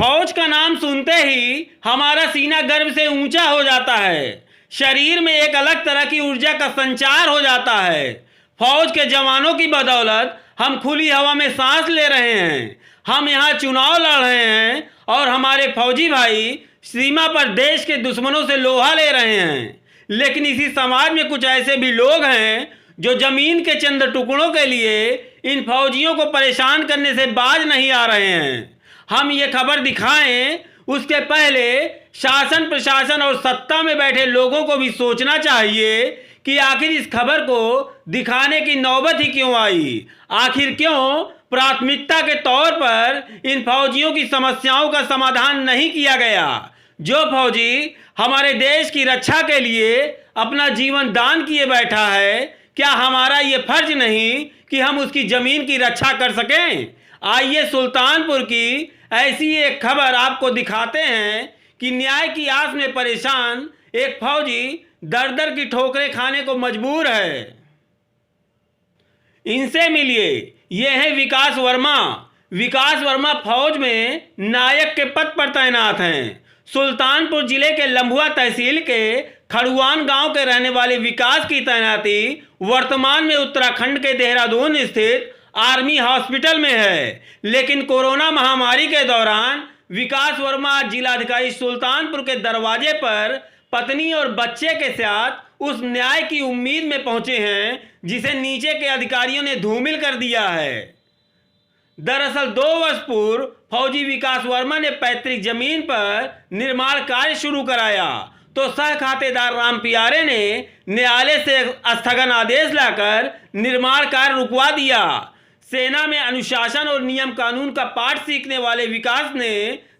फौज का नाम सुनते ही हमारा सीना गर्व से ऊंचा हो जाता है। शरीर में एक अलग तरह की ऊर्जा का संचार हो जाता है। फौज के जवानों की बदौलत हम खुली हवा में सांस ले रहे हैं। हम यहाँ चुनाव लड़ रहे हैं और हमारे फौजी भाई सीमा पर देश के दुश्मनों से लोहा ले रहे हैं। लेकिन इसी समाज में कुछ ऐसे भी लोग हैं जो जमीन के चंद टुकड़ों के लिए इन फौजियों को परेशान करने से बाज नहीं आ रहे हैं। हम ये खबर दिखाएं उसके पहले शासन प्रशासन और सत्ता में बैठे लोगों को भी सोचना चाहिए कि आखिर इस खबर को दिखाने की नौबत ही क्यों आई। आखिर क्यों प्राथमिकता के तौर पर इन फौजियों की समस्याओं का समाधान नहीं किया गया। जो फौजी हमारे देश की रक्षा के लिए अपना जीवन दान किए बैठा है, क्या हमारा ये फर्ज नहीं कि हम उसकी जमीन की रक्षा कर सकें। आइए सुल्तानपुर की ऐसी एक खबर आपको दिखाते हैं कि न्याय की आस में परेशान एक फौजी दर दर की ठोकरें खाने को मजबूर है। इनसे मिलिए, ये है विकास वर्मा। विकास वर्मा फौज में नायक के पद पर तैनात हैं। सुल्तानपुर जिले के लम्बुआ तहसील के खड़ुआन गांव के रहने वाले विकास की तैनाती वर्तमान में उत्तराखंड के देहरादून स्थित आर्मी हॉस्पिटल में है। लेकिन कोरोना महामारी के दौरान विकास वर्मा आज जिलाधिकारी सुल्तानपुर के दरवाजे पर पत्नी और बच्चे के साथ उस न्याय की उम्मीद में पहुंचे हैं जिसे नीचे के अधिकारियों ने धूमिल कर दिया है। दरअसल 2 वर्ष पूर्व फौजी विकास वर्मा ने पैतृक जमीन पर निर्माण कार्य शुरू कराया तो सह खातेदार राम पियारे ने न्यायालय से स्थगन आदेश लाकर निर्माण कार्य रुकवा दिया। सेना में अनुशासन और नियम कानून का पाठ सीखने वाले विकास ने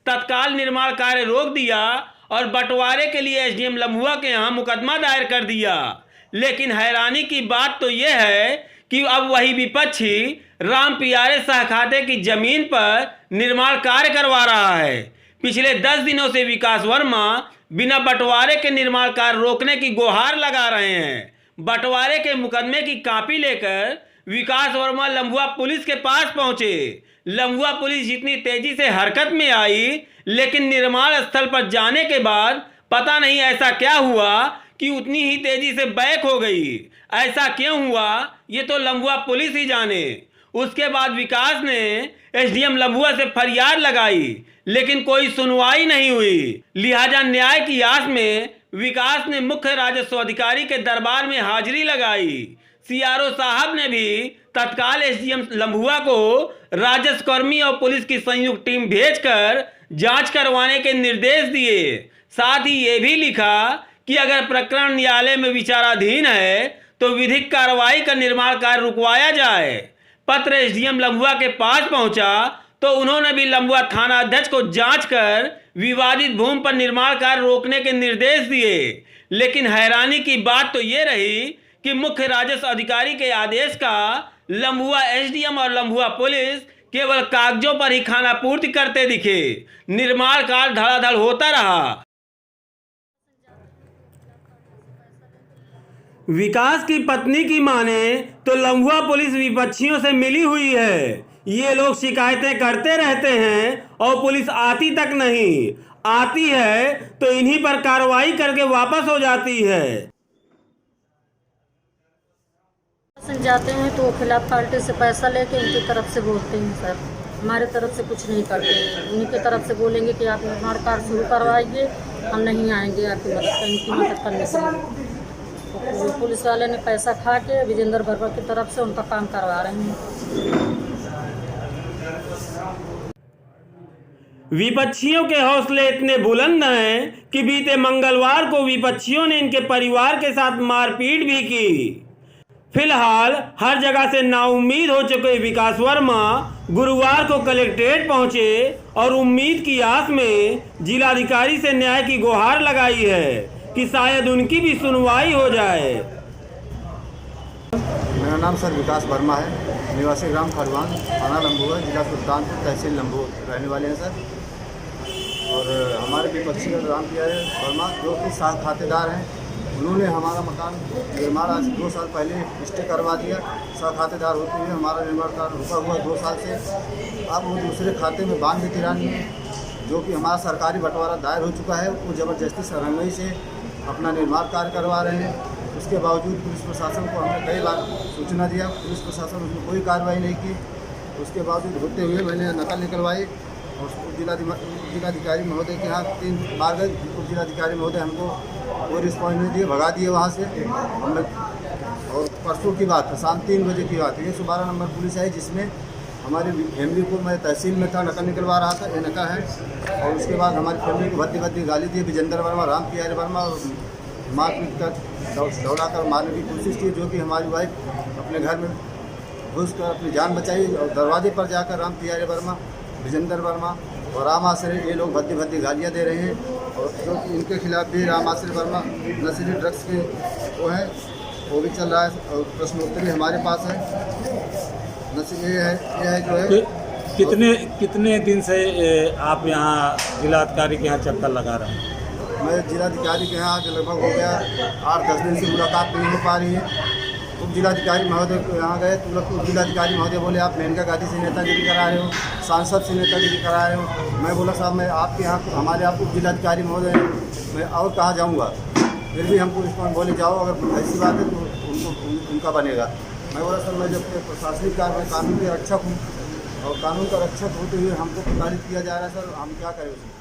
तत्काल निर्माण कार्य रोक दिया और बंटवारे के लिए एसडीएम लम्बुआ के यहाँ मुकदमा दायर कर दिया। लेकिन हैरानी की बात तो यह है कि अब वही विपक्षी राम पियारे सहखाते की जमीन पर निर्माण कार्य करवा रहा है। पिछले 10 दिनों से विकास वर्मा बिना बंटवारे के निर्माण कार्य रोकने की गुहार लगा रहे हैं। बंटवारे के मुकदमे की कॉपी लेकर विकास वर्मा लम्बुआ पुलिस के पास पहुंचे। लम्बुआ पुलिस जितनी तेजी से हरकत में आई, लेकिन निर्माण स्थल पर जाने के बाद पता नहीं ऐसा क्या हुआ कि उतनी ही तेजी से बैक हो गई। ऐसा क्यों हुआ ये तो लम्बुआ पुलिस ही जाने। उसके बाद विकास ने एसडीएम लम्बुआ से फरियाद लगाई, लेकिन कोई सुनवाई नहीं हुई। लिहाजा न्याय की आस में विकास ने मुख्य राजस्व अधिकारी के दरबार में हाजिरी लगाई। सीआरओ साहब ने भी तत्काल एसडीएम लम्बुआ को राजस्व कर्मी और पुलिस की संयुक्त टीम भेजकर जांच करवाने के निर्देश दिए। साथ ही ये भी लिखा कि अगर प्रकरण न्यायालय में विचाराधीन है तो विधिक कार्रवाई का निर्माण कार्य रुकवाया जाए। पत्र एसडीएम लम्बुआ के पास पहुंचा तो उन्होंने भी लम्बुआ थाना अध्यक्ष को जांच कर विवादित भूमि पर निर्माण कार्य रोकने के निर्देश दिए। लेकिन हैरानी की बात तो ये रही कि मुख्य राजस्व अधिकारी के आदेश का लम्बुआ एसडीएम और लम्बुआ पुलिस केवल कागजों पर ही खाना पूर्ति करते दिखे। निर्माण कार्य धड़ाधड़ होता रहा। विकास की पत्नी की माने तो लम्बुआ पुलिस विपक्षियों से मिली हुई है। ये लोग शिकायतें करते रहते हैं और पुलिस आती तक नहीं। आती है तो इन्हीं पर कार्रवाई करके वापस हो जाती है। जाते हैं तो वो खिलाफ पार्टी से पैसा लेके उनकी तरफ से बोलते हैं सर, हमारे तरफ से कुछ नहीं करते हैं। उनकी तरफ से बोलेंगे कि आप निर्माण कार्य शुरू करवाइए, हम नहीं आएंगे आपकी मदद इनकी मदद करने के लिए। तो पुलिस वाले ने पैसा खा के विजेंद्र वर्मा की तरफ से उनका काम करवा रहे हैं। विपक्षियों के हौसले इतने बुलंद हैं कि बीते मंगलवार को विपक्षियों ने इनके परिवार के साथ मारपीट भी की। फिलहाल हर जगह से नाउम्मीद हो चुके विकास वर्मा गुरुवार को कलेक्ट्रेट पहुंचे और उम्मीद की आस में जिलाधिकारी से न्याय की गुहार लगाई है कि शायद उनकी भी सुनवाई हो जाए। मेरा नाम सर विकास वर्मा है, निवासी ग्राम खड़ुआन, थाना लम्बुआ, जिला सुल्तानपुर, तहसील लम्बुआ रहने वाले हैं सर। और हमारे विपक्षी राम पियारे वर्मा जो कि साथ खातेदार हैं, उन्होंने हमारा मकान निर्माण आज 2 साल पहले स्टे करवा दिया। सह खातेदार होते हुए हमारा निर्माण कार्य रुका हुआ 2 साल से। अब वो दूसरे खाते में बांध के तिरानी जो कि हमारा सरकारी बंटवारा दायर हो चुका है, वो ज़बरदस्ती सरंगई से अपना निर्माण कार्य करवा रहे हैं। उसके बावजूद पुलिस प्रशासन को हमने कई बार सूचना दिया, पुलिस प्रशासन उसमें कोई कार्रवाई नहीं की। उसके बावजूद होते हुए मैंने नकल निकलवाई और जिलाधिकारी महोदय के यहाँ 3 बार गए। उप जिलाधिकारी महोदय हमको कोई रिस्पॉन्स नहीं दिए, भगा दिए वहाँ से हमने। और परसों की बात है, शाम 3 बजे की बात है, 112 नंबर पुलिस आई, जिसमें हमारी फैमिली को, मैं तहसील में था, नकल निकलवा रहा था, ये नका है। और उसके बाद हमारी फैमिली को भद्दी भद्दी गाली दी, विजेंद्र वर्मा, राम प्यारे वर्मा, और मारपीट कर दौड़ा कर मारने की कोशिश की, जो कि हमारी वाइफ अपने घर में घुस कर अपनी जान बचाई। और दरवाजे पर जाकर राम प्यारे वर्मा, विजेंद्र वर्मा और राम आश्रय, ये लोग भद्दी भद्दी गालियाँ दे रहे हैं। और जो कि इनके खिलाफ भी राम आश्रय वर्मा नशीली ड्रग्स के वो हैं, वो भी चल रहा है। और प्रश्नोत्तरी हमारे पास है, नशीली ये है जो है। कितने दिन से आप यहाँ जिलाधिकारी के यहाँ चक्कर लगा रहे हैं? मैं जिलाधिकारी के यहाँ लगभग हो गया 8-10 दिन से मुलाकात नहीं हो पा रही है। उप जिलाधिकारी महोदय को यहाँ गए तो उप जिलाधिकारी महोदय बोले आप मेनका गांधी से नेतागिरी करा रहे हो, सांसद से नेतागिरी करा रहे हो। मैं बोला साहब मैं आपके यहाँ, हमारे आप उप जिलाधिकारी महोदय हैं, मैं और कहाँ जाऊँगा। फिर भी हमको रिस्पॉन्स बोले जाओ, अगर ऐसी बात है तो उनका बनेगा। मैं बोला सर मैं जब प्रशासनिक कार्य कानून के रक्षक हूँ और कानून का रक्षक होते हुए हमको प्रताड़ित किया जा रहा है सर, हम क्या करें उसमें।